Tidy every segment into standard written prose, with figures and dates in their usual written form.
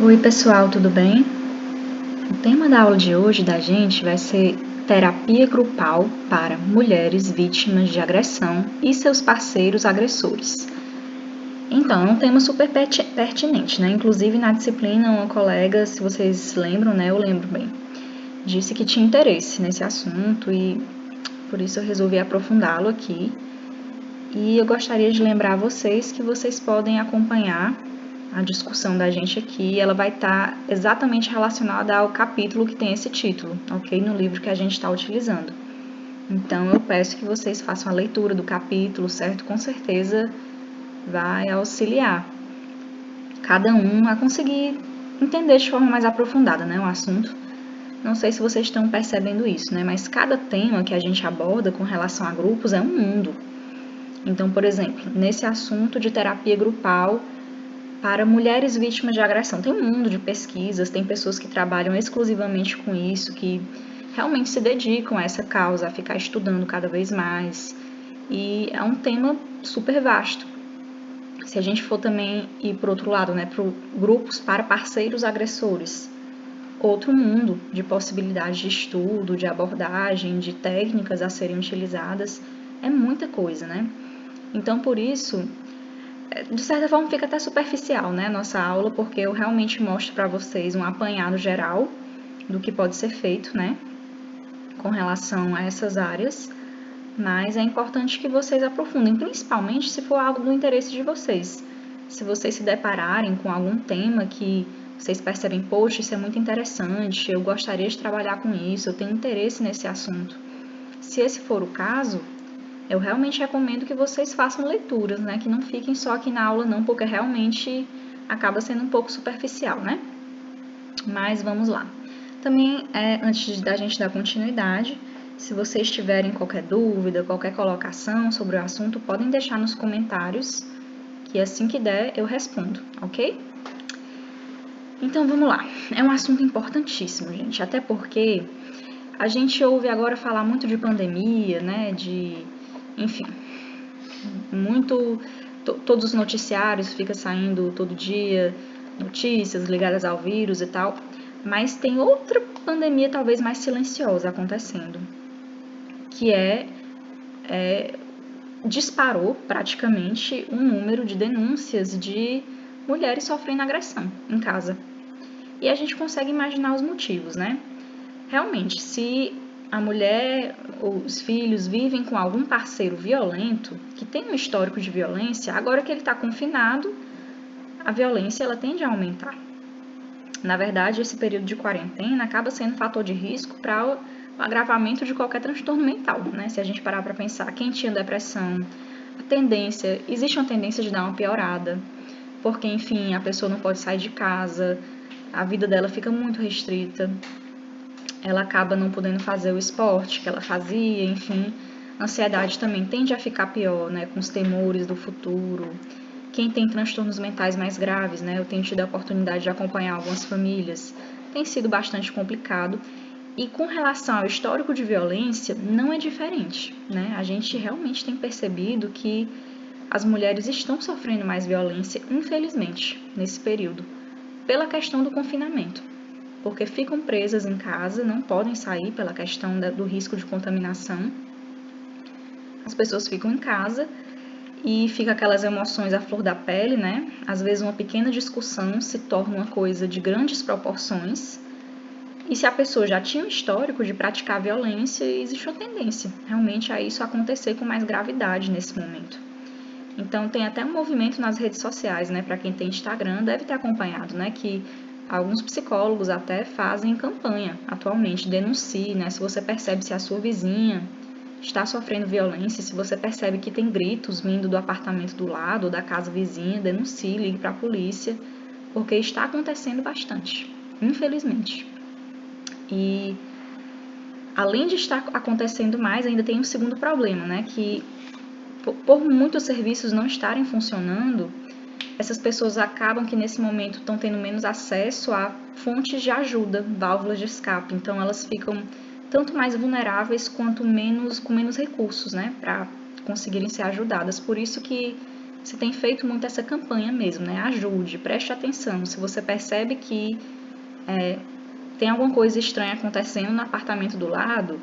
Oi pessoal, tudo bem? O tema da aula de hoje da gente vai ser terapia grupal para mulheres vítimas de agressão e seus parceiros agressores. Então, é um tema super pertinente, né? Inclusive na disciplina, uma colega, se vocês lembram, né? Eu lembro bem, disse que tinha interesse nesse assunto e por isso eu resolvi aprofundá-lo aqui. E eu gostaria de lembrar a vocês que vocês podem acompanhar a discussão da gente aqui, ela vai estar exatamente relacionada ao capítulo que tem esse título, ok? No livro que a gente está utilizando. Então, eu peço que vocês façam a leitura do capítulo, certo? Com certeza vai auxiliar cada um a conseguir entender de forma mais aprofundada, né, o assunto. Não sei se vocês estão percebendo isso, né? Mas cada tema que a gente aborda com relação a grupos é um mundo. Então, por exemplo, nesse assunto de terapia grupal para mulheres vítimas de agressão, tem um mundo de pesquisas, tem pessoas que trabalham exclusivamente com isso, que realmente se dedicam a essa causa, a ficar estudando cada vez mais. E é um tema super vasto. Se a gente for também ir para o outro lado, né, para grupos para parceiros agressores, outro mundo de possibilidades de estudo, de abordagem, de técnicas a serem utilizadas, é muita coisa, né? Então, por isso, de certa forma fica até superficial, né, nossa aula, porque eu realmente mostro para vocês um apanhado geral do que pode ser feito, né, com relação a essas áreas, mas é importante que vocês aprofundem, principalmente se for algo do interesse de vocês. Se vocês se depararem com algum tema que vocês percebem, poxa, isso é muito interessante, eu gostaria de trabalhar com isso, eu tenho interesse nesse assunto. Se esse for o caso, eu realmente recomendo que vocês façam leituras, né? Que não fiquem só aqui na aula não, porque realmente acaba sendo um pouco superficial, né? Mas vamos lá. Também, antes da gente dar continuidade, se vocês tiverem qualquer dúvida, qualquer colocação sobre o assunto, podem deixar nos comentários, que assim que der eu respondo, ok? Então vamos lá. É um assunto importantíssimo, gente, até porque a gente ouve agora falar muito de pandemia, né? Enfim, todos os noticiários ficam saindo todo dia notícias ligadas ao vírus e tal, mas tem outra pandemia talvez mais silenciosa acontecendo, que disparou praticamente um número de denúncias de mulheres sofrendo agressão em casa. E a gente consegue imaginar os motivos, né? Realmente, se a mulher ou os filhos vivem com algum parceiro violento, que tem um histórico de violência, agora que ele está confinado, a violência ela tende a aumentar. Na verdade, esse período de quarentena acaba sendo fator de risco para o agravamento de qualquer transtorno mental, né? Se a gente parar para pensar, quem tinha depressão, existe uma tendência de dar uma piorada, porque, enfim, a pessoa não pode sair de casa, a vida dela fica muito restrita, ela acaba não podendo fazer o esporte que ela fazia, enfim. A ansiedade também tende a ficar pior, né, com os temores do futuro. Quem tem transtornos mentais mais graves, né, eu tenho tido a oportunidade de acompanhar algumas famílias, tem sido bastante complicado. E com relação ao histórico de violência, não é diferente, né? A gente realmente tem percebido que as mulheres estão sofrendo mais violência, infelizmente, nesse período, pela questão do confinamento, porque ficam presas em casa, não podem sair pela questão do risco de contaminação. As pessoas ficam em casa e fica aquelas emoções à flor da pele, né? Às vezes uma pequena discussão se torna uma coisa de grandes proporções. E se a pessoa já tinha um histórico de praticar violência, existe uma tendência realmente a isso acontecer com mais gravidade nesse momento. Então tem até um movimento nas redes sociais, né? Para quem tem Instagram deve ter acompanhado, né? Que alguns psicólogos até fazem campanha atualmente, denuncie, né? Se você percebe se a sua vizinha está sofrendo violência, se você percebe que tem gritos vindo do apartamento do lado ou da casa vizinha, denuncie, ligue para a polícia, porque está acontecendo bastante, infelizmente. E além de estar acontecendo mais, ainda tem um segundo problema, né? Que por muitos serviços não estarem funcionando, essas pessoas acabam que nesse momento estão tendo menos acesso a fontes de ajuda, válvulas de escape. Então elas ficam tanto mais vulneráveis quanto com menos recursos, né, para conseguirem ser ajudadas. Por isso que se tem feito muito essa campanha mesmo, né? Ajude, preste atenção. Se você percebe que tem alguma coisa estranha acontecendo no apartamento do lado,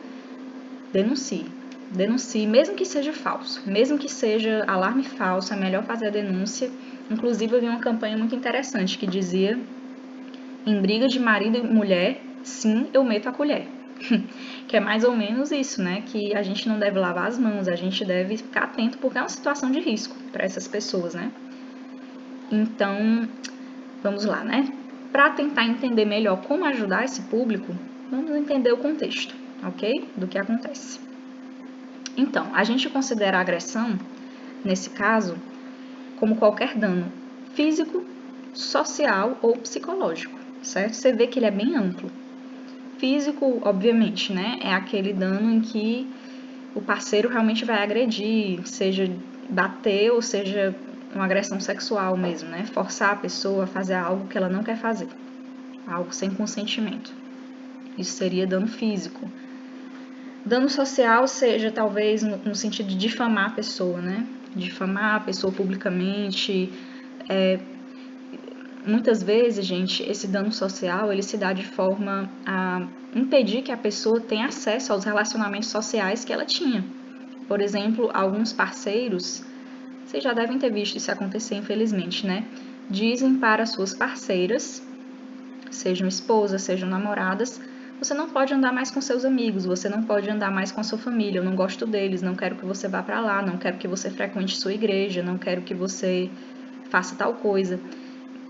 denuncie. Denuncie, mesmo que seja falso, mesmo que seja alarme falso, é melhor fazer a denúncia. Inclusive, eu vi uma campanha muito interessante que dizia: em briga de marido e mulher, sim, eu meto a colher. Que é mais ou menos isso, né? Que a gente não deve lavar as mãos, a gente deve ficar atento, porque é uma situação de risco para essas pessoas, né? Então, vamos lá, né? Para tentar entender melhor como ajudar esse público, vamos entender o contexto, ok? Do que acontece. Então, a gente considera a agressão, nesse caso, como qualquer dano físico, social ou psicológico, certo? Você vê que ele é bem amplo. Físico, obviamente, né? É aquele dano em que o parceiro realmente vai agredir, seja bater ou seja uma agressão sexual mesmo, né? Forçar a pessoa a fazer algo que ela não quer fazer, algo sem consentimento. Isso seria dano físico. Dano social seja talvez no sentido de difamar a pessoa, né? Difamar a pessoa publicamente. Muitas vezes, gente, esse dano social ele se dá de forma a impedir que a pessoa tenha acesso aos relacionamentos sociais que ela tinha. Por exemplo, alguns parceiros, vocês já devem ter visto isso acontecer, infelizmente, né? Dizem para suas parceiras, sejam esposas, sejam namoradas, você não pode andar mais com seus amigos, você não pode andar mais com a sua família, eu não gosto deles, não quero que você vá para lá, não quero que você frequente sua igreja, não quero que você faça tal coisa.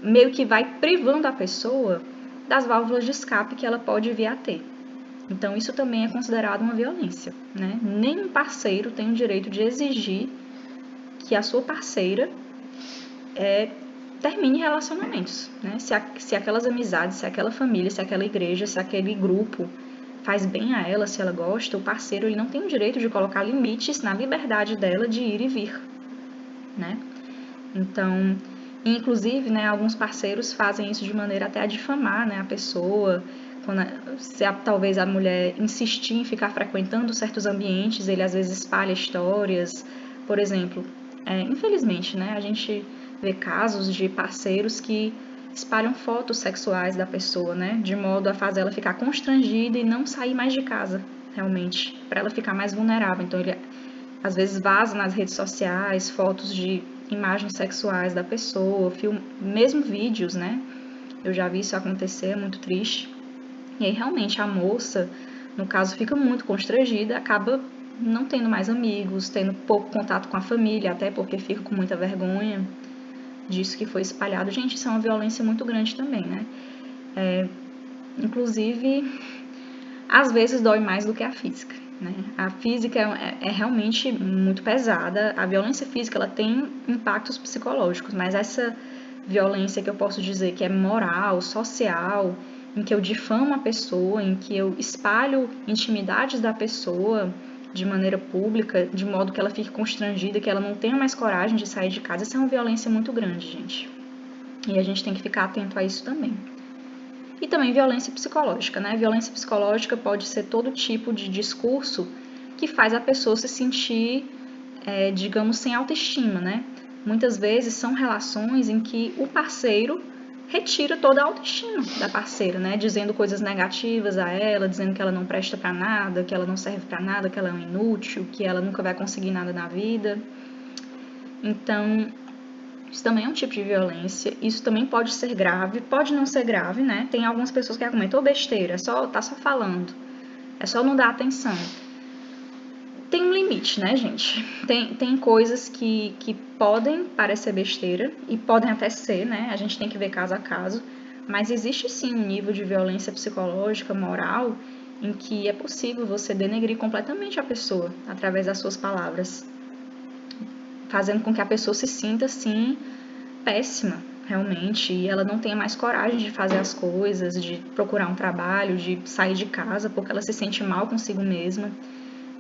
Meio que vai privando a pessoa das válvulas de escape que ela pode vir a ter. Então, isso também é considerado uma violência, né? Nenhum parceiro tem o direito de exigir que a sua parceira termine relacionamentos, né? Se aquelas amizades, se aquela família, se aquela igreja, se aquele grupo faz bem a ela, se ela gosta, o parceiro ele não tem o direito de colocar limites na liberdade dela de ir e vir, né? Então, inclusive, né, alguns parceiros fazem isso de maneira até a difamar, né, a pessoa. Talvez a mulher insistir em ficar frequentando certos ambientes, ele às vezes espalha histórias. Por exemplo, infelizmente, né, a gente vê casos de parceiros que espalham fotos sexuais da pessoa, né, de modo a fazer ela ficar constrangida e não sair mais de casa, realmente, para ela ficar mais vulnerável. Então, ele às vezes vaza nas redes sociais fotos de imagens sexuais da pessoa, mesmo vídeos, né? Eu já vi isso acontecer, é muito triste. E aí, realmente, a moça, no caso, fica muito constrangida, acaba não tendo mais amigos, tendo pouco contato com a família, até porque fica com muita vergonha disso que foi espalhado. Gente, isso é uma violência muito grande também, né? Inclusive, às vezes dói mais do que a física, né? A física é realmente muito pesada, a violência física ela tem impactos psicológicos, mas essa violência que eu posso dizer que é moral, social, em que eu difamo a pessoa, em que eu espalho intimidades da pessoa de maneira pública, de modo que ela fique constrangida, que ela não tenha mais coragem de sair de casa, isso é uma violência muito grande, gente. E a gente tem que ficar atento a isso também. E também violência psicológica, né? Violência psicológica pode ser todo tipo de discurso que faz a pessoa se sentir, digamos, sem autoestima, né? Muitas vezes são relações em que o parceiro retira toda a autoestima da parceira, né? Dizendo coisas negativas a ela, dizendo que ela não presta para nada, que ela não serve para nada, que ela é um inútil, que ela nunca vai conseguir nada na vida. Então, isso também é um tipo de violência, isso também pode ser grave, pode não ser grave, né? Tem algumas pessoas que argumentam, besteira, tá só falando, é só não dar atenção. Tem um limite, né, gente? Tem coisas que podem parecer besteira e podem até ser, né? A gente tem que ver caso a caso, mas existe sim um nível de violência psicológica, moral, em que é possível você denegrir completamente a pessoa através das suas palavras, fazendo com que a pessoa se sinta, assim, péssima, realmente, e ela não tenha mais coragem de fazer as coisas, de procurar um trabalho, de sair de casa, porque ela se sente mal consigo mesma,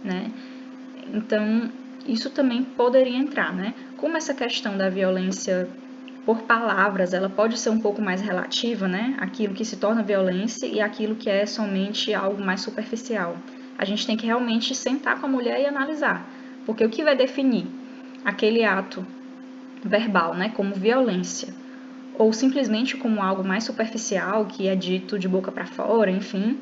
né? Então, isso também poderia entrar, né? Como essa questão da violência por palavras, ela pode ser um pouco mais relativa, né? Aquilo que se torna violência e aquilo que é somente algo mais superficial. A gente tem que realmente sentar com a mulher e analisar, porque o que vai definir aquele ato verbal, né, como violência, ou simplesmente como algo mais superficial, que é dito de boca para fora, enfim,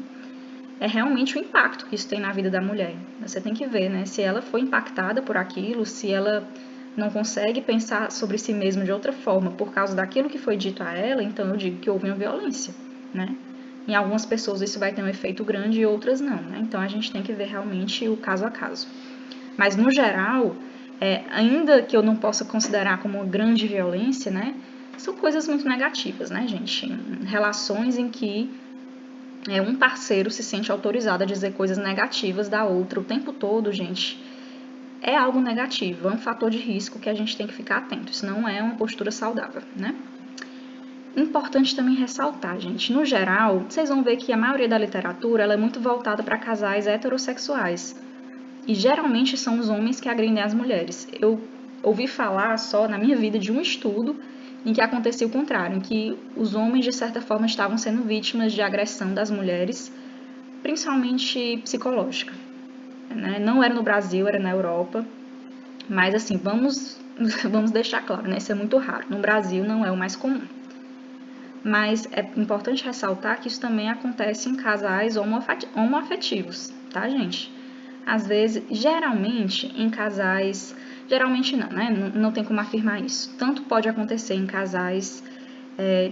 é realmente o impacto que isso tem na vida da mulher. Você tem que ver, né, se ela foi impactada por aquilo, se ela não consegue pensar sobre si mesma de outra forma por causa daquilo que foi dito a ela, então eu digo que houve uma violência, né? Em algumas pessoas isso vai ter um efeito grande e outras não, né? Então a gente tem que ver realmente o caso a caso. Mas no geral, ainda que eu não possa considerar como uma grande violência, né? São coisas muito negativas, né, gente? Relações em que um parceiro se sente autorizado a dizer coisas negativas da outra o tempo todo, gente, é algo negativo, é um fator de risco que a gente tem que ficar atento. Isso não é uma postura saudável, né? Importante também ressaltar, gente, no geral, vocês vão ver que a maioria da literatura ela é muito voltada para casais heterossexuais. E geralmente são os homens que agredem as mulheres. Eu ouvi falar só na minha vida de um estudo em que acontecia o contrário, em que os homens de certa forma estavam sendo vítimas de agressão das mulheres, principalmente psicológica. Né? Não era no Brasil, era na Europa. Mas assim, vamos deixar claro, né? Isso é muito raro. No Brasil não é o mais comum. Mas é importante ressaltar que isso também acontece em casais homoafetivos, tá, gente? Às vezes, geralmente em casais, geralmente não, né? Não tem como afirmar isso. Tanto pode acontecer em casais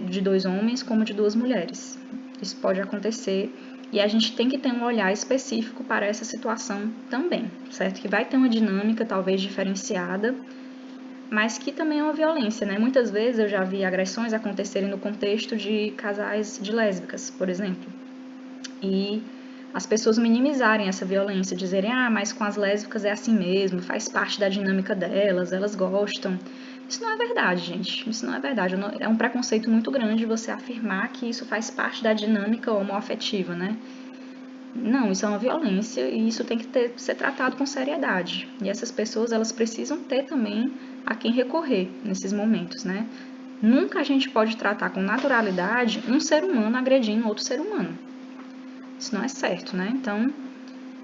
de 2 homens como de 2 mulheres. Isso pode acontecer e a gente tem que ter um olhar específico para essa situação também, certo? Que vai ter uma dinâmica talvez diferenciada, mas que também é uma violência, né? Muitas vezes eu já vi agressões acontecerem no contexto de casais de lésbicas, por exemplo. E as pessoas minimizarem essa violência, dizerem, mas com as lésbicas é assim mesmo, faz parte da dinâmica delas, elas gostam. Isso não é verdade, gente. Isso não é verdade. É um preconceito muito grande você afirmar que isso faz parte da dinâmica homoafetiva, né? Não, isso é uma violência e isso tem que ser tratado com seriedade. E essas pessoas, elas precisam ter também a quem recorrer nesses momentos, né? Nunca a gente pode tratar com naturalidade um ser humano agredindo outro ser humano. Isso não é certo, né? Então,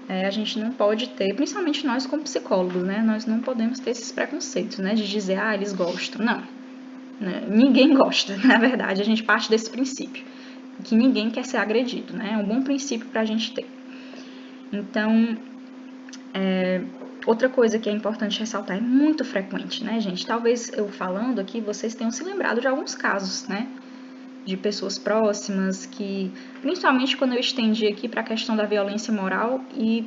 a gente não pode ter, principalmente nós como psicólogos, né? Nós não podemos ter esses preconceitos, né? De dizer, eles gostam. Não, né? Ninguém gosta, na verdade. A gente parte desse princípio, que ninguém quer ser agredido, né? É um bom princípio para a gente ter. Então, outra coisa que é importante ressaltar, é muito frequente, né, gente? Talvez eu falando aqui, vocês tenham se lembrado de alguns casos, né? De pessoas próximas que, principalmente quando eu estendi aqui para a questão da violência moral e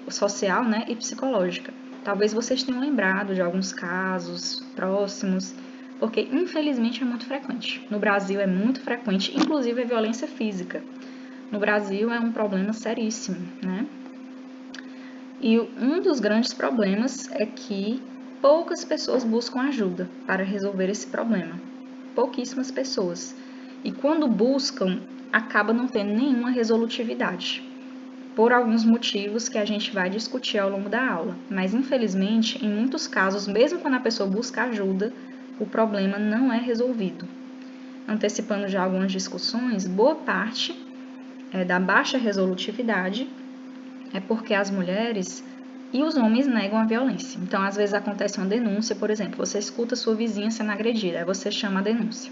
social, né, e psicológica. Talvez vocês tenham lembrado de alguns casos próximos, porque infelizmente é muito frequente. No Brasil é muito frequente, inclusive a violência física. No Brasil é um problema seríssimo, né? E um dos grandes problemas é que poucas pessoas buscam ajuda para resolver esse problema. Pouquíssimas pessoas. E quando buscam, acaba não tendo nenhuma resolutividade. Por alguns motivos que a gente vai discutir ao longo da aula. Mas, infelizmente, em muitos casos, mesmo quando a pessoa busca ajuda, o problema não é resolvido. Antecipando já algumas discussões, boa parte da baixa resolutividade é porque as mulheres e os homens negam a violência. Então, às vezes acontece uma denúncia, por exemplo, você escuta sua vizinha sendo agredida, aí você chama a denúncia,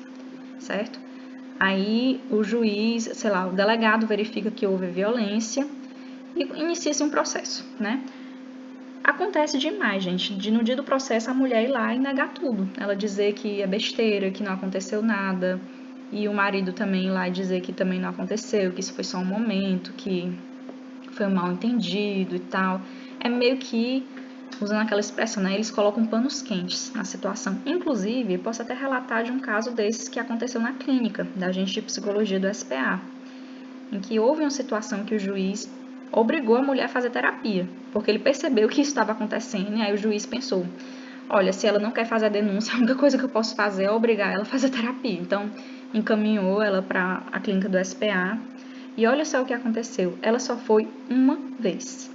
certo? Aí o juiz, sei lá, o delegado verifica que houve violência e inicia-se um processo, né? Acontece demais, gente, de no dia do processo a mulher ir lá e negar tudo. Ela dizer que é besteira, que não aconteceu nada, e o marido também ir lá e dizer que também não aconteceu, que isso foi só um momento, que foi um mal entendido e tal. É meio que, usando aquela expressão, né, eles colocam panos quentes na situação. Inclusive, eu posso até relatar de um caso desses que aconteceu na clínica da gente de psicologia do SPA, em que houve uma situação que o juiz obrigou a mulher a fazer terapia, porque ele percebeu que isso estava acontecendo, e aí o juiz pensou, olha, se ela não quer fazer a denúncia, a única coisa que eu posso fazer é obrigar ela a fazer terapia. Então, encaminhou ela para a clínica do SPA, e olha só o que aconteceu, ela só foi uma vez.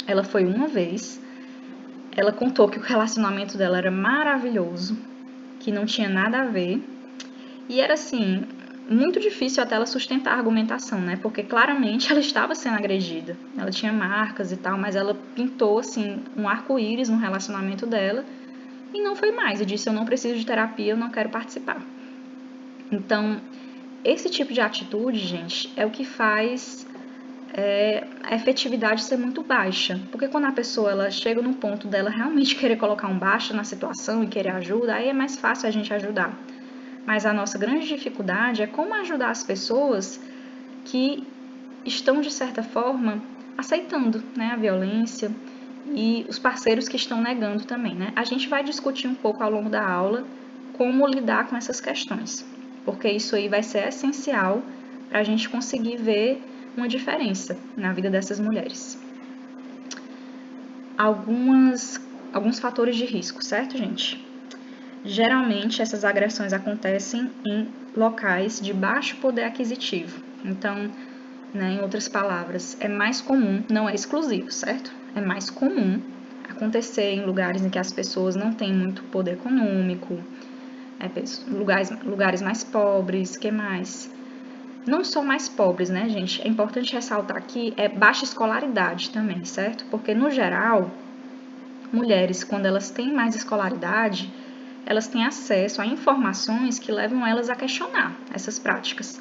Ela foi uma vez, ela contou que o relacionamento dela era maravilhoso, que não tinha nada a ver, e era assim, muito difícil até ela sustentar a argumentação, né? Porque claramente ela estava sendo agredida, ela tinha marcas e tal, mas ela pintou assim um arco-íris no relacionamento dela, e não foi mais, e disse: eu não preciso de terapia, eu não quero participar. Então, esse tipo de atitude, gente, é o que faz a efetividade ser muito baixa, porque quando a pessoa ela chega num ponto dela realmente querer colocar um baixa na situação e querer ajuda, aí é mais fácil a gente ajudar. Mas a nossa grande dificuldade é como ajudar as pessoas que estão, de certa forma, aceitando, né, a violência, e os parceiros que estão negando também, né? A gente vai discutir um pouco ao longo da aula como lidar com essas questões, porque isso aí vai ser essencial para a gente conseguir ver uma diferença na vida dessas mulheres. Alguns fatores de risco, certo, gente? Geralmente, essas agressões acontecem em locais de baixo poder aquisitivo. Então, né, em outras palavras, é mais comum, não é exclusivo, certo? É mais comum acontecer em lugares em que as pessoas não têm muito poder econômico, lugares mais pobres, que mais? Não só mais pobres, né, gente? É importante ressaltar aqui, baixa escolaridade também, certo? Porque, no geral, mulheres, quando elas têm mais escolaridade, elas têm acesso a informações que levam elas a questionar essas práticas.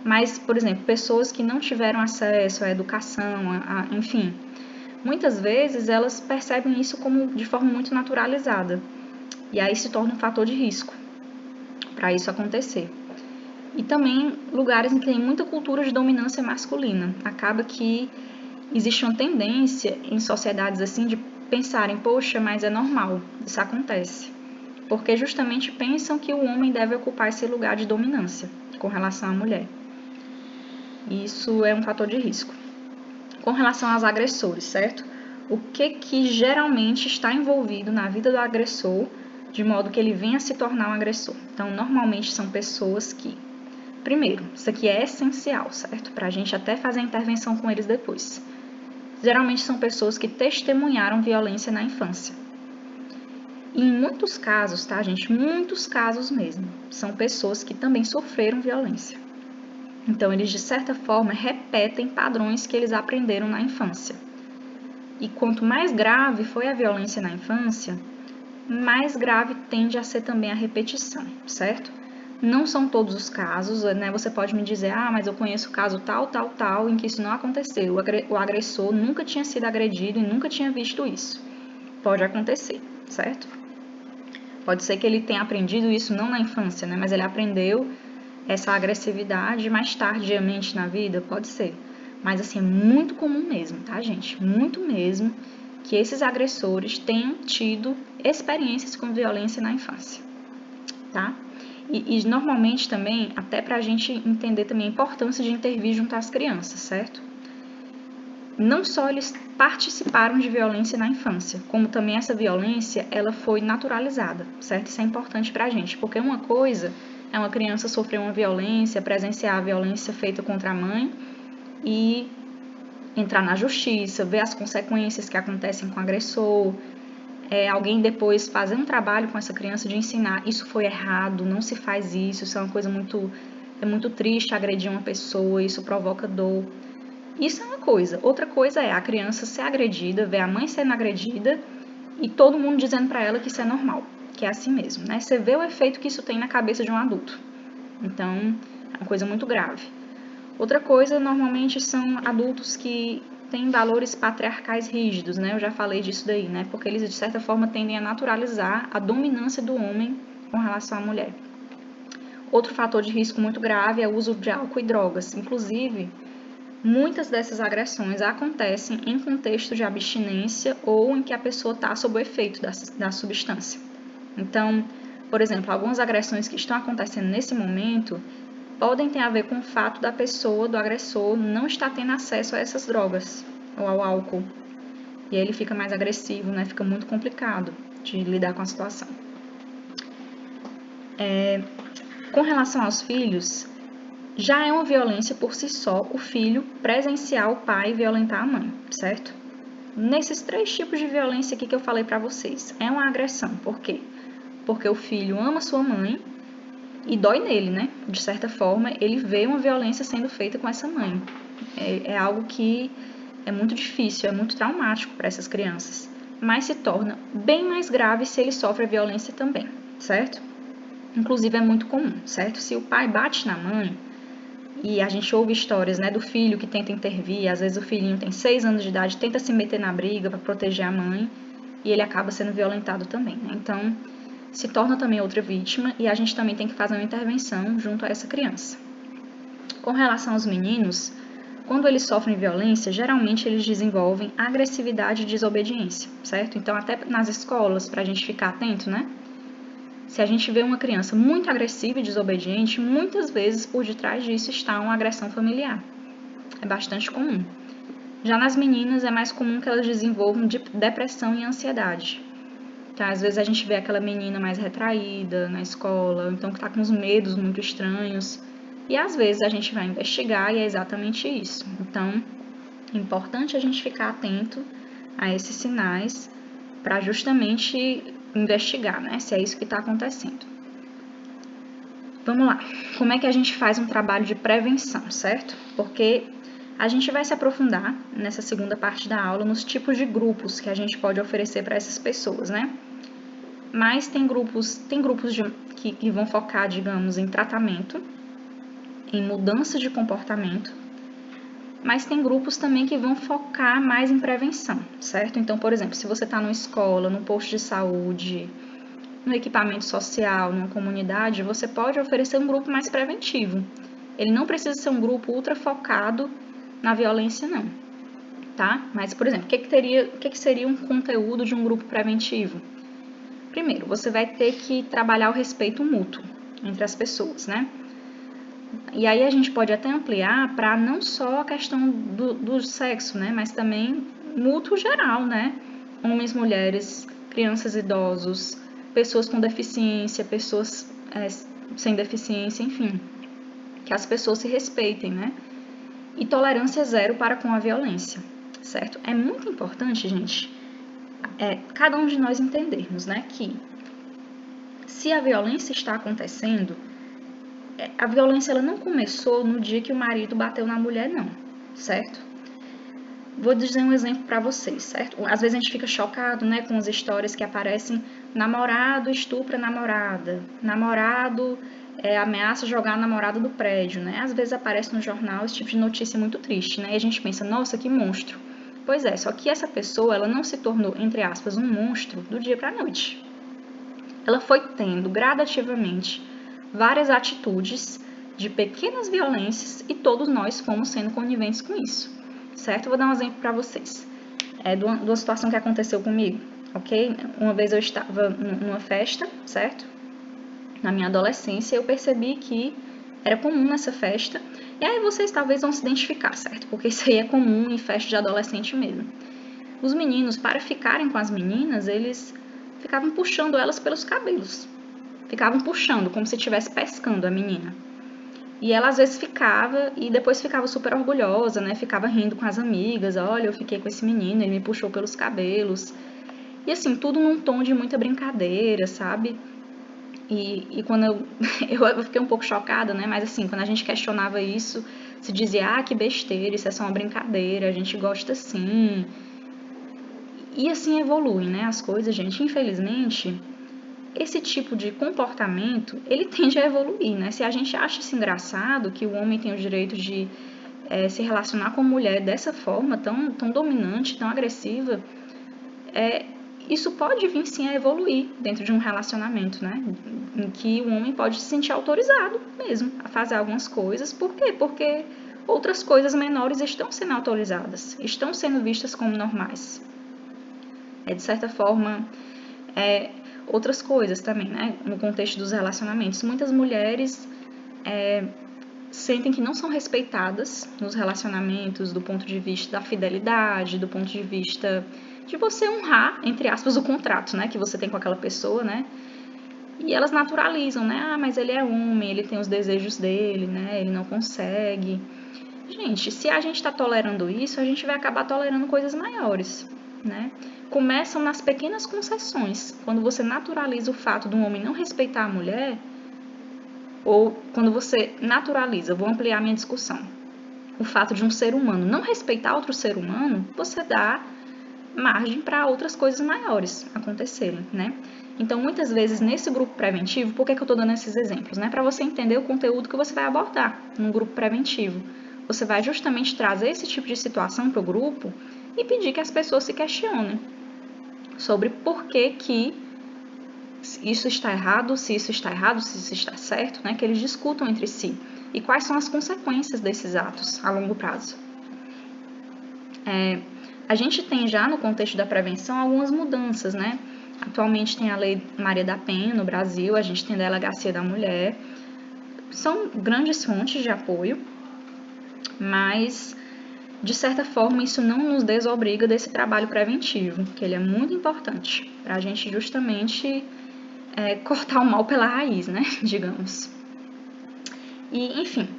Mas, por exemplo, pessoas que não tiveram acesso à educação, enfim, muitas vezes elas percebem isso como de forma muito naturalizada. E aí se torna um fator de risco para isso acontecer. E também lugares em que tem muita cultura de dominância masculina. Acaba que existe uma tendência em sociedades assim de pensarem, poxa, mas é normal, isso acontece. Porque justamente pensam que o homem deve ocupar esse lugar de dominância com relação à mulher. Isso é um fator de risco. Com relação aos agressores, certo? O que geralmente está envolvido na vida do agressor, de modo que ele venha a se tornar um agressor? Então, normalmente são pessoas que... Primeiro, isso aqui é essencial, certo? Para a gente até fazer a intervenção com eles depois. Geralmente são pessoas que testemunharam violência na infância. E em muitos casos, tá, gente? Muitos casos mesmo. São pessoas que também sofreram violência. Então, eles, de certa forma, repetem padrões que eles aprenderam na infância. E quanto mais grave foi a violência na infância, mais grave tende a ser também a repetição, certo? Não são todos os casos, né? Você pode me dizer, mas eu conheço caso tal, em que isso não aconteceu. O agressor nunca tinha sido agredido e nunca tinha visto isso. Pode acontecer, certo? Pode ser que ele tenha aprendido isso não na infância, né? Mas ele aprendeu essa agressividade mais tardiamente na vida, pode ser. Mas assim, é muito comum mesmo, tá, gente? Muito mesmo que esses agressores tenham tido experiências com violência na infância, tá? E normalmente também, até pra gente entender também a importância de intervir junto às crianças, certo? Não só eles participaram de violência na infância, como também essa violência, ela foi naturalizada, certo? Isso é importante pra gente, porque uma coisa é uma criança sofrer uma violência, presenciar a violência feita contra a mãe e entrar na justiça, ver as consequências que acontecem com o agressor, alguém depois fazer um trabalho com essa criança de ensinar, isso foi errado, não se faz isso, isso é uma coisa muito triste agredir uma pessoa, isso provoca dor. Isso é uma coisa. Outra coisa é a criança ser agredida, ver a mãe sendo agredida e todo mundo dizendo para ela que isso é normal, que é assim mesmo, né? Você vê o efeito que isso tem na cabeça de um adulto. Então, é uma coisa muito grave. Outra coisa, normalmente, são adultos que têm valores patriarcais rígidos, né? Eu já falei disso daí, né? Porque eles, de certa forma, tendem a naturalizar a dominância do homem com relação à mulher. Outro fator de risco muito grave é o uso de álcool e drogas. Inclusive, muitas dessas agressões acontecem em contexto de abstinência ou em que a pessoa está sob o efeito da substância. Então, por exemplo, algumas agressões que estão acontecendo nesse momento podem ter a ver com o fato da pessoa, do agressor, não estar tendo acesso a essas drogas ou ao álcool. E aí ele fica mais agressivo, né? Fica muito complicado de lidar com a situação. Com relação aos filhos, já é uma violência por si só o filho presenciar o pai violentar a mãe, certo? Nesses 3 tipos de violência aqui que eu falei pra vocês, é uma agressão. Por quê? Porque o filho ama sua mãe e dói nele, né? De certa forma, ele vê uma violência sendo feita com essa mãe. É algo que é muito difícil, é muito traumático para essas crianças. mas se torna bem mais grave se ele sofre violência também, certo? Inclusive é muito comum, certo? Se o pai bate na mãe, e a gente ouve histórias, né, do filho que tenta intervir, às vezes o filhinho tem 6 anos de idade, tenta se meter na briga para proteger a mãe, e ele acaba sendo violentado também, né? Então, se torna também outra vítima, e a gente também tem que fazer uma intervenção junto a essa criança. Com relação aos meninos, quando eles sofrem violência, geralmente eles desenvolvem agressividade e desobediência, certo? Então, até nas escolas, para a gente ficar atento, né? Se a gente vê uma criança muito agressiva e desobediente, muitas vezes por detrás disso está uma agressão familiar. É bastante comum. Já nas meninas, é mais comum que elas desenvolvam depressão e ansiedade. Então, às vezes a gente vê aquela menina mais retraída na escola, então que está com uns medos muito estranhos. E às vezes a gente vai investigar e é exatamente isso. Então, é importante a gente ficar atento a esses sinais para justamente investigar, né, se é isso que está acontecendo. Vamos lá, como é que a gente faz um trabalho de prevenção, certo? Porque a gente vai se aprofundar nessa segunda parte da aula nos tipos de grupos que a gente pode oferecer para essas pessoas, né? Mas tem grupos que vão focar, digamos, em tratamento, em mudança de comportamento, mas tem grupos também que vão focar mais em prevenção, certo? Então, por exemplo, se você está numa escola, num posto de saúde, no equipamento social, numa comunidade, você pode oferecer um grupo mais preventivo. Ele não precisa ser um grupo ultra focado na violência, não, tá? Mas, por exemplo, o que seria um conteúdo de um grupo preventivo? Primeiro, você vai ter que trabalhar o respeito mútuo entre as pessoas, né? E aí a gente pode até ampliar para não só a questão do sexo, né? Mas também mútuo geral, né? Homens, mulheres, crianças, idosos, pessoas com deficiência, pessoas sem deficiência, enfim. Que as pessoas se respeitem, né? E tolerância zero para com a violência, certo? É muito importante, gente, cada um de nós entendermos, né? Que se a violência está acontecendo, a violência ela não começou no dia que o marido bateu na mulher, não, certo? Vou dizer um exemplo para vocês, certo? Às vezes a gente fica chocado, né, com as histórias que aparecem: namorado estupra namorada, namorado ameaça jogar a namorada do prédio, né? Às vezes aparece no jornal esse tipo de notícia muito triste, né? E a gente pensa, nossa, que monstro. Pois é, só que essa pessoa, ela não se tornou, entre aspas, um monstro do dia para a noite. Ela foi tendo gradativamente várias atitudes de pequenas violências e todos nós fomos sendo coniventes com isso, certo? Vou dar um exemplo para vocês, de uma situação que aconteceu comigo, ok? Uma vez eu estava numa festa, certo? Na minha adolescência, eu percebi que era comum nessa festa, e aí vocês talvez vão se identificar, certo? Porque isso aí é comum em festa de adolescente mesmo. Os meninos, para ficarem com as meninas, eles ficavam puxando elas pelos cabelos. Ficavam puxando, como se estivesse pescando a menina. E ela às vezes ficava, e depois ficava super orgulhosa, né? Ficava rindo com as amigas, olha, eu fiquei com esse menino, ele me puxou pelos cabelos. E assim, tudo num tom de muita brincadeira, sabe? E quando eu fiquei um pouco chocada, né? Mas assim, quando a gente questionava isso, se dizia, que besteira, isso é só uma brincadeira, a gente gosta sim. E assim evoluem, né? As coisas, gente, infelizmente, esse tipo de comportamento, ele tende a evoluir, né? Se a gente acha isso engraçado, que o homem tem o direito de se relacionar com a mulher dessa forma, tão dominante, tão agressiva, isso pode vir sim a evoluir dentro de um relacionamento, né? Em que o homem pode se sentir autorizado mesmo a fazer algumas coisas. Por quê? Porque outras coisas menores estão sendo autorizadas, estão sendo vistas como normais. De certa forma, outras coisas também, né? No contexto dos relacionamentos. Muitas mulheres sentem que não são respeitadas nos relacionamentos do ponto de vista da fidelidade, do ponto de vista de você honrar, entre aspas, o contrato, né, que você tem com aquela pessoa, né? E elas naturalizam, né? Mas ele é homem, ele tem os desejos dele, né? Ele não consegue. Gente, se a gente está tolerando isso, a gente vai acabar tolerando coisas maiores, né? Começam nas pequenas concessões. Quando você naturaliza o fato de um homem não respeitar a mulher, ou quando você naturaliza, vou ampliar minha discussão, o fato de um ser humano não respeitar outro ser humano, você dá margem para outras coisas maiores acontecerem, né? Então, muitas vezes, nesse grupo preventivo, por que eu estou dando esses exemplos? Né? Para você entender o conteúdo que você vai abordar num grupo preventivo. Você vai justamente trazer esse tipo de situação para o grupo e pedir que as pessoas se questionem sobre por que isso está errado, se isso está certo, né? Que eles discutam entre si. E quais são as consequências desses atos a longo prazo. A gente tem já, no contexto da prevenção, algumas mudanças, né? Atualmente tem a Lei Maria da Penha no Brasil, a gente tem a Delegacia da Mulher. São grandes fontes de apoio, mas, de certa forma, isso não nos desobriga desse trabalho preventivo, que ele é muito importante para a gente justamente cortar o mal pela raiz, né? Digamos. E, enfim,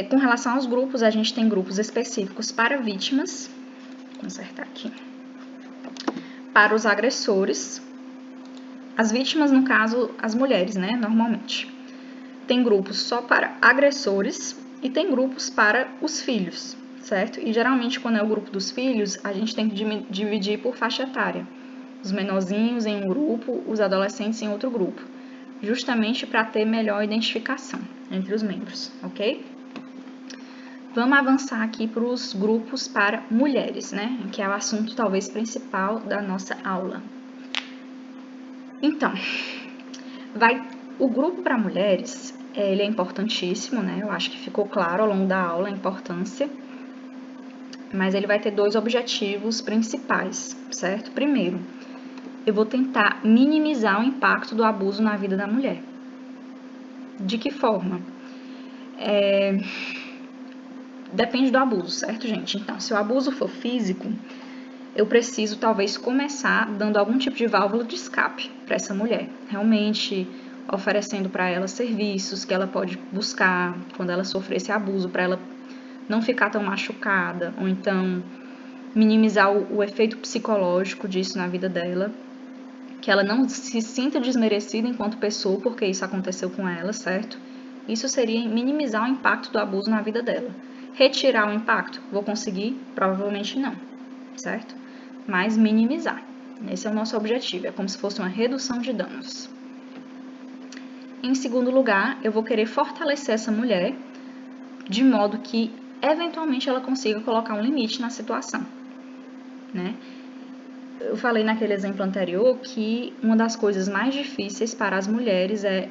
com relação aos grupos, a gente tem grupos específicos para vítimas, vou consertar aqui, para os agressores, as vítimas, no caso, as mulheres, né, normalmente. Tem grupos só para agressores e tem grupos para os filhos, certo? E geralmente, quando é o grupo dos filhos, a gente tem que dividir por faixa etária. Os menorzinhos em um grupo, os adolescentes em outro grupo, justamente para ter melhor identificação entre os membros, ok? Vamos avançar aqui para os grupos para mulheres, né? Que é o assunto talvez principal da nossa aula. Então, o grupo para mulheres, ele é importantíssimo, né? Eu acho que ficou claro ao longo da aula a importância. Mas ele vai ter dois objetivos principais, certo? Primeiro, eu vou tentar minimizar o impacto do abuso na vida da mulher. De que forma? Depende do abuso, certo, gente? Então, se o abuso for físico, eu preciso talvez começar dando algum tipo de válvula de escape para essa mulher. Realmente oferecendo para ela serviços que ela pode buscar quando ela sofrer esse abuso, para ela não ficar tão machucada, ou então minimizar o efeito psicológico disso na vida dela, que ela não se sinta desmerecida enquanto pessoa porque isso aconteceu com ela, certo? Isso seria minimizar o impacto do abuso na vida dela. Retirar o impacto? Vou conseguir? Provavelmente não, certo? Mas minimizar. Esse é o nosso objetivo, é como se fosse uma redução de danos. Em segundo lugar, eu vou querer fortalecer essa mulher de modo que, eventualmente, ela consiga colocar um limite na situação, né? Eu falei naquele exemplo anterior que uma das coisas mais difíceis para as mulheres é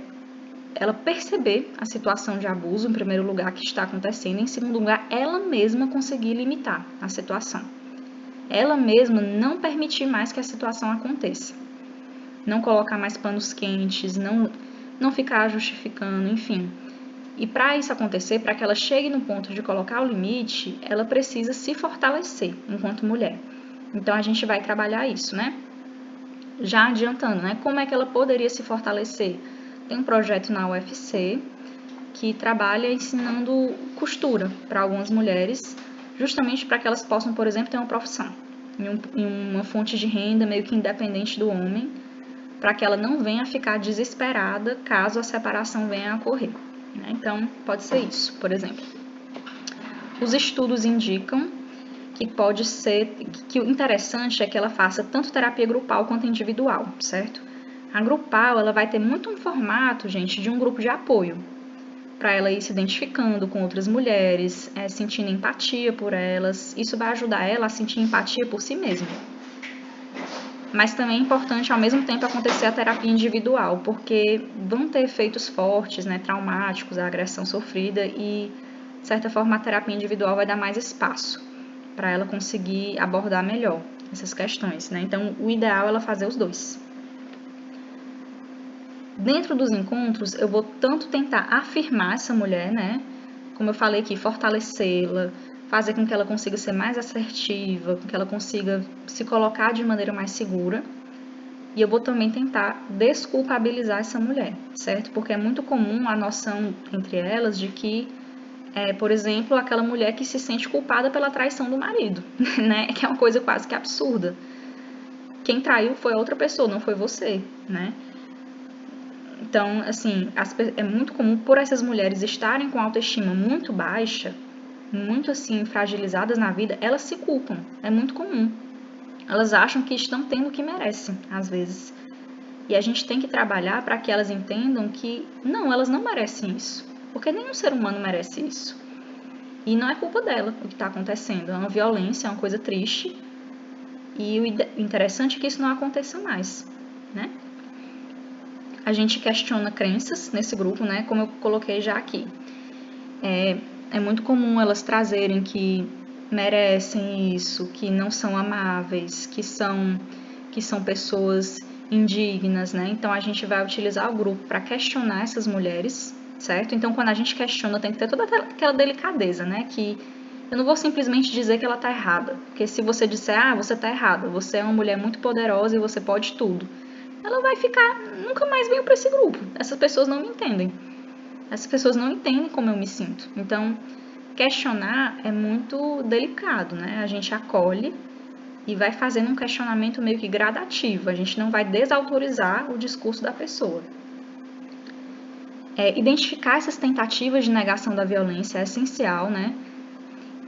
ela perceber a situação de abuso, em primeiro lugar, que está acontecendo, em segundo lugar, ela mesma conseguir limitar a situação. Ela mesma não permitir mais que a situação aconteça. Não colocar mais panos quentes, não ficar justificando, enfim. E para isso acontecer, para que ela chegue no ponto de colocar o limite, ela precisa se fortalecer enquanto mulher. Então, a gente vai trabalhar isso, né? Já adiantando, né? Como é que ela poderia se fortalecer? Tem um projeto na UFC que trabalha ensinando costura para algumas mulheres, justamente para que elas possam, por exemplo, ter uma profissão, em uma fonte de renda meio que independente do homem, para que ela não venha ficar desesperada caso a separação venha a ocorrer. Então, pode ser isso, por exemplo. Os estudos indicam que pode ser, que o interessante é que ela faça tanto terapia grupal quanto individual, certo? A grupal, ela vai ter muito um formato, gente, de um grupo de apoio, para ela ir se identificando com outras mulheres, sentindo empatia por elas. Isso vai ajudar ela a sentir empatia por si mesma. Mas também é importante, ao mesmo tempo, acontecer a terapia individual, porque vão ter efeitos fortes, né, traumáticos, a agressão sofrida, e, de certa forma, a terapia individual vai dar mais espaço para ela conseguir abordar melhor essas questões, né? Então, o ideal é ela fazer os dois. Dentro dos encontros, eu vou tanto tentar afirmar essa mulher, né? Como eu falei aqui, fortalecê-la, fazer com que ela consiga ser mais assertiva, com que ela consiga se colocar de maneira mais segura. E eu vou também tentar desculpabilizar essa mulher, certo? Porque é muito comum a noção entre elas de que, por exemplo, aquela mulher que se sente culpada pela traição do marido, né? Que é uma coisa quase que absurda. Quem traiu foi a outra pessoa, não foi você, né? Então, assim, é muito comum por essas mulheres estarem com autoestima muito baixa, muito assim, fragilizadas na vida, elas se culpam. É muito comum, Elas acham que estão tendo o que merecem, às vezes. E a gente tem que trabalhar para que elas entendam que não, elas não merecem isso. Porque nenhum ser humano merece isso. E não é culpa dela o que está acontecendo. É uma violência, é uma coisa triste. E o interessante é que isso não aconteça mais, né? A gente questiona crenças nesse grupo, né? Como eu coloquei já aqui. É muito comum elas trazerem que merecem isso, que não são amáveis, que são pessoas indignas, né? Então a gente vai utilizar o grupo para questionar essas mulheres, certo? Então quando a gente questiona tem que ter toda aquela delicadeza, né? Que eu não vou simplesmente dizer que ela tá errada, porque se você disser, você tá errada, você é uma mulher muito poderosa e você pode tudo, ela vai ficar, nunca mais veio para esse grupo. Essas pessoas não me entendem. Essas pessoas não entendem como eu me sinto. Então, questionar é muito delicado, né? A gente acolhe e vai fazendo um questionamento meio que gradativo. A gente não vai desautorizar o discurso da pessoa. Identificar essas tentativas de negação da violência é essencial, né?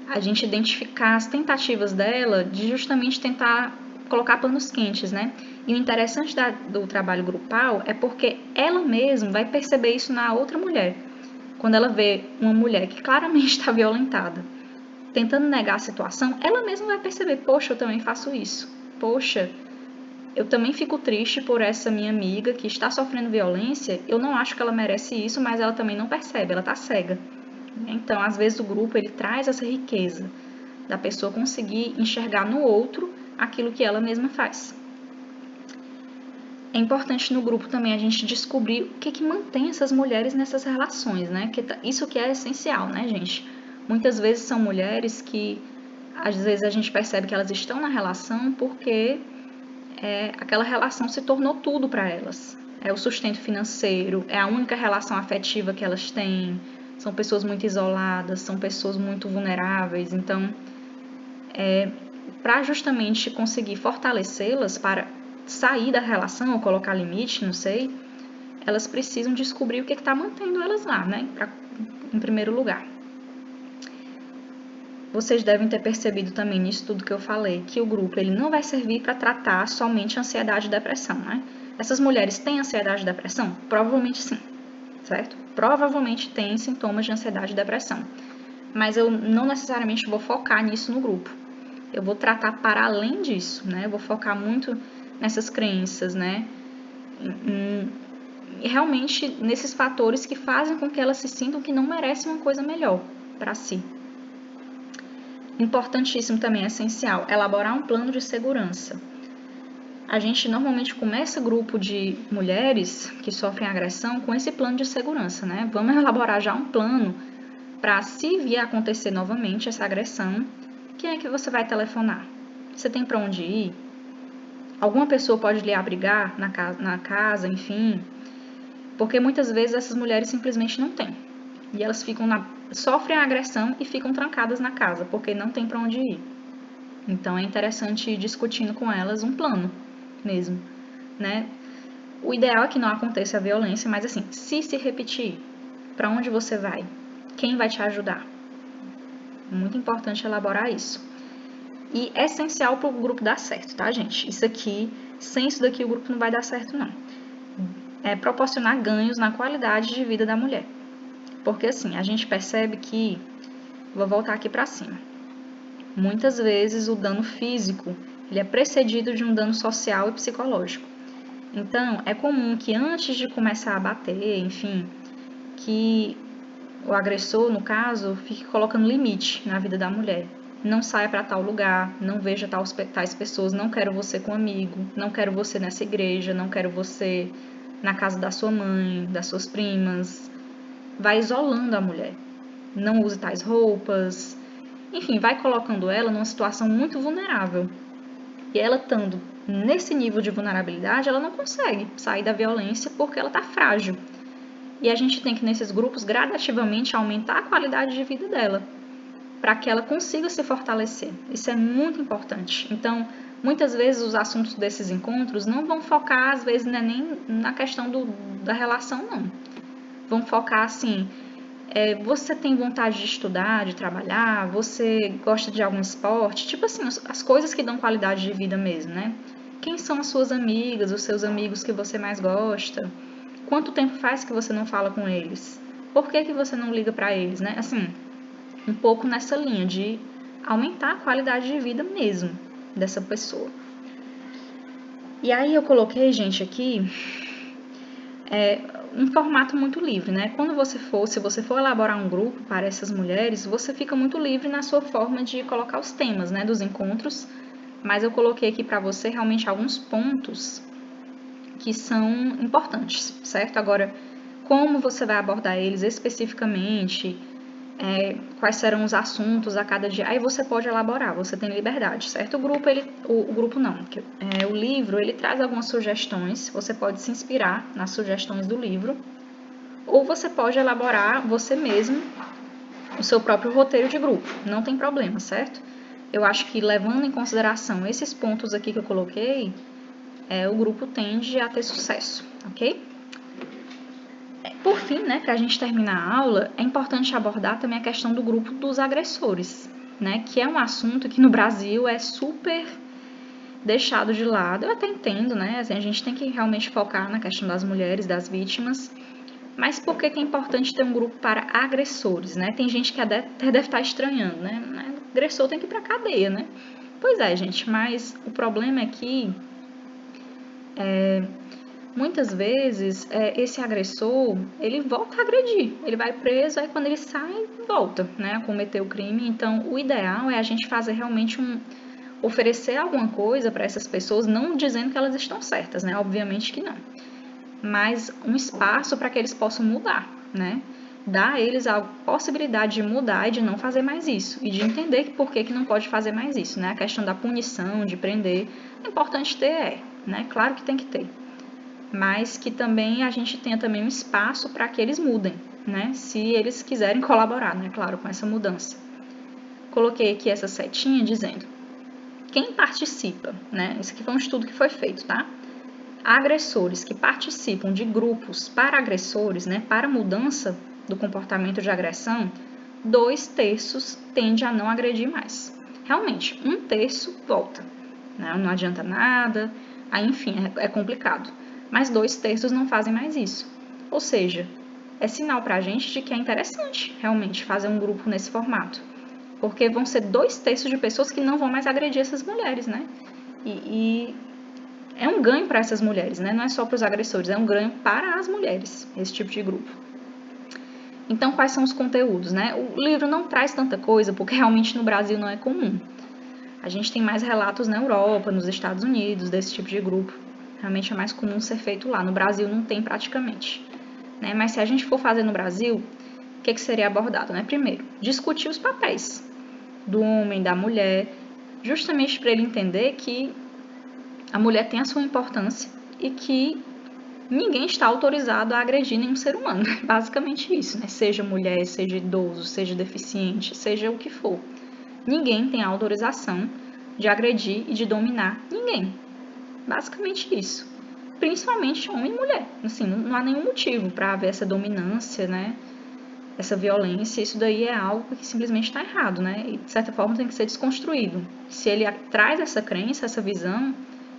A gente identificar as tentativas dela de justamente tentar colocar panos quentes, né? E o interessante do trabalho grupal é porque ela mesma vai perceber isso na outra mulher. Quando ela vê uma mulher que claramente está violentada, tentando negar a situação, ela mesma vai perceber, poxa, eu também faço isso. Poxa, eu também fico triste por essa minha amiga que está sofrendo violência, eu não acho que ela merece isso, mas ela também não percebe, ela está cega. Então, às vezes o grupo ele traz essa riqueza da pessoa conseguir enxergar no outro aquilo que ela mesma faz. É importante no grupo também a gente descobrir o que mantém essas mulheres nessas relações, né? Isso que é essencial, né, gente? Muitas vezes são mulheres que, às vezes a gente percebe que elas estão na relação porque aquela relação se tornou tudo para elas. É o sustento financeiro, é a única relação afetiva que elas têm, são pessoas muito isoladas, são pessoas muito vulneráveis. Então, para justamente conseguir fortalecê-las, para sair da relação ou colocar limite, não sei, elas precisam descobrir o que está mantendo elas lá, né? Em primeiro lugar. Vocês devem ter percebido também nisso tudo que eu falei, que o grupo ele não vai servir para tratar somente ansiedade e depressão, né? Essas mulheres têm ansiedade e depressão? Provavelmente sim, certo? Provavelmente têm sintomas de ansiedade e depressão. Mas eu não necessariamente vou focar nisso no grupo. Eu vou tratar para além disso, né? Eu vou focar muito nessas crenças, né? E realmente nesses fatores que fazem com que elas se sintam que não merecem uma coisa melhor para si. Importantíssimo também, é essencial, elaborar um plano de segurança. A gente normalmente começa grupo de mulheres que sofrem agressão com esse plano de segurança, né? Vamos elaborar já um plano para, se vier acontecer novamente essa agressão, quem é que você vai telefonar? Você tem para onde ir? Alguma pessoa pode lhe abrigar na casa, enfim. Porque muitas vezes essas mulheres simplesmente não têm. E elas sofrem a agressão e ficam trancadas na casa, porque não tem para onde ir. Então é interessante ir discutindo com elas um plano mesmo, né? O ideal é que não aconteça a violência, mas assim, se repetir, para onde você vai? Quem vai te ajudar? Muito importante elaborar isso. E é essencial para o grupo dar certo, tá, gente? Sem isso daqui o grupo não vai dar certo, não. É proporcionar ganhos na qualidade de vida da mulher. Porque assim, a gente percebe que, vou voltar aqui para cima, muitas vezes o dano físico ele é precedido de um dano social e psicológico. Então, é comum que antes de começar a bater, enfim, que o agressor, no caso, fique colocando limite na vida da mulher. Não saia para tal lugar, não veja tais pessoas, não quero você com amigo, não quero você nessa igreja, não quero você na casa da sua mãe, das suas primas. Vai isolando a mulher. Não use tais roupas. Enfim, vai colocando ela numa situação muito vulnerável. E ela estando nesse nível de vulnerabilidade, ela não consegue sair da violência porque ela está frágil. E a gente tem que, nesses grupos, gradativamente aumentar a qualidade de vida dela, para que ela consiga se fortalecer. Isso é muito importante. Então, muitas vezes os assuntos desses encontros não vão focar, às vezes, nem na questão da relação, não. Vão focar, assim, Você tem vontade de estudar, de trabalhar? Você gosta de algum esporte? Tipo assim, as coisas que dão qualidade de vida mesmo, né? Quem são as suas amigas, os seus amigos que você mais gosta? Quanto tempo faz que você não fala com eles? Por que você não liga para eles, né? Assim, um pouco nessa linha de aumentar a qualidade de vida mesmo dessa pessoa. E aí eu coloquei, gente, aqui um formato muito livre, né? Se você for elaborar um grupo para essas mulheres, você fica muito livre na sua forma de colocar os temas, né, dos encontros, mas eu coloquei aqui para você realmente alguns pontos que são importantes, certo? Agora, como você vai abordar eles especificamente, quais serão os assuntos a cada dia, aí você pode elaborar, você tem liberdade, certo? O livro, ele traz algumas sugestões, você pode se inspirar nas sugestões do livro, ou você pode elaborar você mesmo o seu próprio roteiro de grupo, não tem problema, certo? Eu acho que levando em consideração esses pontos aqui que eu coloquei, o grupo tende a ter sucesso, ok? Por fim, né, para a gente terminar a aula, é importante abordar também a questão do grupo dos agressores, né, que é um assunto que no Brasil é super deixado de lado. Eu até entendo, né, assim, a gente tem que realmente focar na questão das mulheres, das vítimas, mas por que é importante ter um grupo para agressores, né? Tem gente que até deve estar estranhando, né? O agressor tem que ir para a cadeia, né? Pois é, gente, mas o problema é que muitas vezes esse agressor, ele volta a agredir, ele vai preso, aí quando ele sai, volta, né, a cometer o crime. Então, o ideal é a gente fazer realmente oferecer alguma coisa para essas pessoas, não dizendo que elas estão certas, né, obviamente que não, mas um espaço para que eles possam mudar, né, dar a eles a possibilidade de mudar e de não fazer mais isso, e de entender por que não pode fazer mais isso, né, a questão da punição, de prender, é importante ter, né, claro que tem que ter, mas que também a gente tenha também um espaço para que eles mudem, né? Se eles quiserem colaborar, né? Claro, com essa mudança. Coloquei aqui essa setinha dizendo quem participa, né? Esse aqui foi um estudo que foi feito, tá? Agressores que participam de grupos para agressores, né? Para mudança do comportamento de agressão, 2/3 tende a não agredir mais. Realmente, 1/3 volta, né? Não adianta nada, aí enfim, é complicado. Mas 2/3 não fazem mais isso. Ou seja, é sinal para a gente de que é interessante realmente fazer um grupo nesse formato. Porque vão ser 2/3 de pessoas que não vão mais agredir essas mulheres, né? E é um ganho para essas mulheres, né? Não é só para os agressores, é um ganho para as mulheres, esse tipo de grupo. Então, quais são os conteúdos, né? O livro não traz tanta coisa, porque realmente no Brasil não é comum. A gente tem mais relatos na Europa, nos Estados Unidos, desse tipo de grupo. Realmente é mais comum ser feito lá. No Brasil não tem praticamente. Né? Mas se a gente for fazer no Brasil, o que seria abordado? Né? Primeiro, discutir os papéis do homem, da mulher, justamente para ele entender que a mulher tem a sua importância e que ninguém está autorizado a agredir nenhum ser humano. Basicamente isso, né? Seja mulher, seja idoso, seja deficiente, seja o que for. Ninguém tem a autorização de agredir e de dominar ninguém. Basicamente isso. Principalmente homem e mulher. Assim, não há nenhum motivo para haver essa dominância, né? Essa violência. Isso daí é algo que simplesmente está errado, né? E de certa forma tem que ser desconstruído. Se ele traz essa crença, essa visão,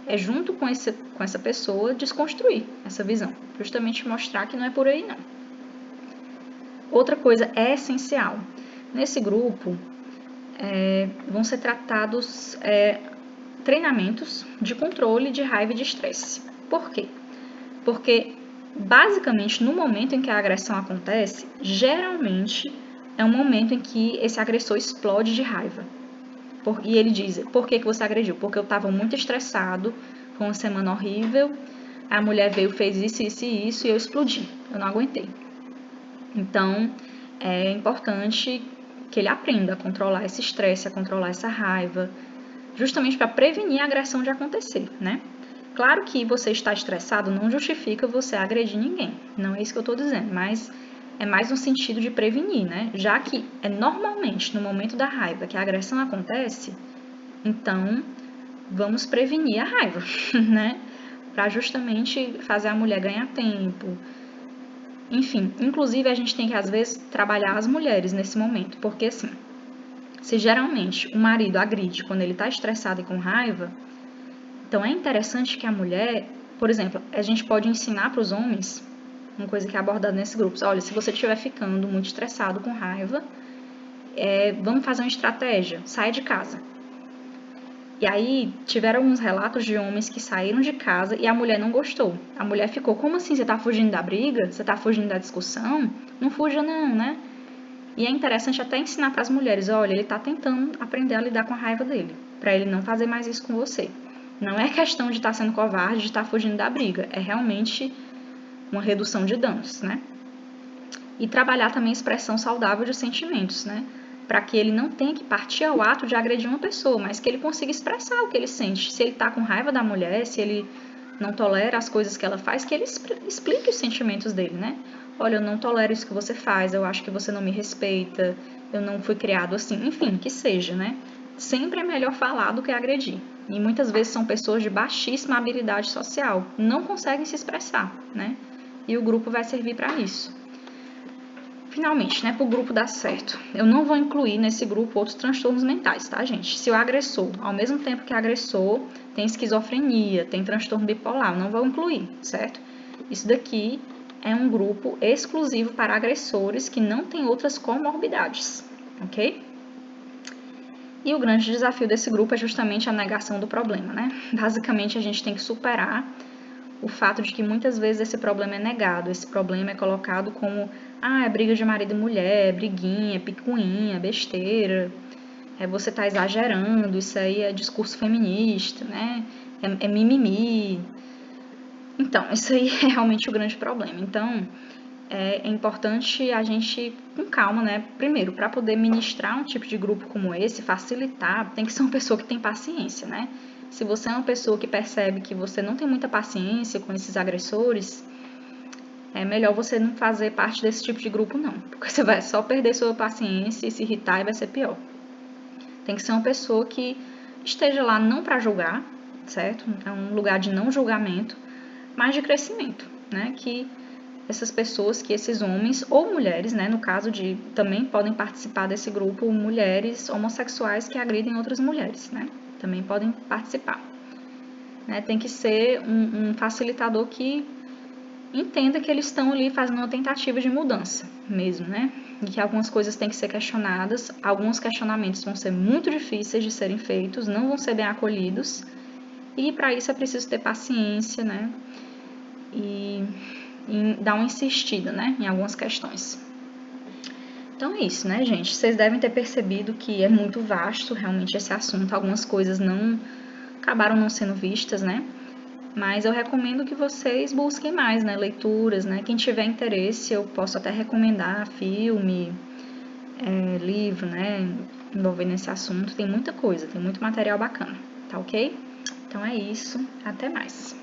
é junto com essa pessoa desconstruir essa visão. Justamente mostrar que não é por aí, não. Outra coisa é essencial. Nesse grupo, vão ser tratados treinamentos de controle de raiva e de estresse. Por quê? Porque, basicamente, no momento em que a agressão acontece, geralmente é um momento em que esse agressor explode de raiva. E ele diz, por que você agrediu? Porque eu estava muito estressado, foi uma semana horrível, a mulher veio, fez isso, isso e isso, e eu explodi, eu não aguentei. Então, é importante que ele aprenda a controlar esse estresse, a controlar essa raiva, justamente para prevenir a agressão de acontecer, né? Claro que você estar estressado não justifica você agredir ninguém, não é isso que eu estou dizendo, mas é mais no sentido de prevenir, né? Já que é normalmente no momento da raiva que a agressão acontece, então vamos prevenir a raiva, né? Para justamente fazer a mulher ganhar tempo, Enfim, inclusive a gente tem que às vezes trabalhar as mulheres nesse momento, porque assim, se geralmente o marido agride quando ele está estressado e com raiva, então é interessante que a mulher, por exemplo, a gente pode ensinar para os homens, uma coisa que é abordada nesse grupo, olha, se você estiver ficando muito estressado com raiva, vamos fazer uma estratégia, sai de casa. E aí tiveram alguns relatos de homens que saíram de casa e a mulher não gostou. A mulher ficou, como assim, você tá fugindo da briga? Você tá fugindo da discussão? Não fuja não, né? E é interessante até ensinar para as mulheres, olha, ele tá tentando aprender a lidar com a raiva dele, para ele não fazer mais isso com você. Não é questão de estar sendo covarde, de estar fugindo da briga, é realmente uma redução de danos, né? E trabalhar também a expressão saudável de sentimentos, né? Para que ele não tenha que partir ao ato de agredir uma pessoa, mas que ele consiga expressar o que ele sente. Se ele está com raiva da mulher, se ele não tolera as coisas que ela faz, que ele explique os sentimentos dele, né? Olha, eu não tolero isso que você faz, eu acho que você não me respeita, eu não fui criado assim, enfim, que seja, né? Sempre é melhor falar do que agredir. E muitas vezes são pessoas de baixíssima habilidade social, não conseguem se expressar, né? E o grupo vai servir para isso. Finalmente, né, para o grupo dar certo, eu não vou incluir nesse grupo outros transtornos mentais, tá, gente? Se o agressor, ao mesmo tempo que agressor, tem esquizofrenia, tem transtorno bipolar, eu não vou incluir, certo? Isso daqui é um grupo exclusivo para agressores que não tem outras comorbidades, ok? E o grande desafio desse grupo é justamente a negação do problema, né? Basicamente, a gente tem que superar o fato de que muitas vezes esse problema é negado, esse problema é colocado como é briga de marido e mulher, briguinha, picuinha, besteira, você tá exagerando, isso aí é discurso feminista, né? É mimimi. Então, isso aí é realmente o grande problema. Então, é importante a gente, com calma, né? Primeiro, para poder ministrar um tipo de grupo como esse, facilitar, tem que ser uma pessoa que tem paciência, né? Se você é uma pessoa que percebe que você não tem muita paciência com esses agressores, é melhor você não fazer parte desse tipo de grupo, não. Porque você vai só perder sua paciência e se irritar e vai ser pior. Tem que ser uma pessoa que esteja lá não para julgar, certo? É um lugar de não julgamento, mas de crescimento, né? Que essas pessoas, que esses homens ou mulheres, né? No caso de também podem participar desse grupo mulheres homossexuais que agridem outras mulheres, né? Também podem participar. Né? Tem que ser um facilitador que entenda que eles estão ali fazendo uma tentativa de mudança mesmo, né? E que algumas coisas têm que ser questionadas, alguns questionamentos vão ser muito difíceis de serem feitos, não vão ser bem acolhidos, e para isso é preciso ter paciência, né? E dar uma insistida, né? Em algumas questões. Então é isso, né, gente? Vocês devem ter percebido que é muito vasto realmente esse assunto, algumas coisas não acabaram não sendo vistas, né? Mas eu recomendo que vocês busquem mais, né, leituras, né? Quem tiver interesse, eu posso até recomendar filme, livro, né, envolvendo esse assunto. Tem muita coisa, tem muito material bacana, tá ok? Então é isso, até mais.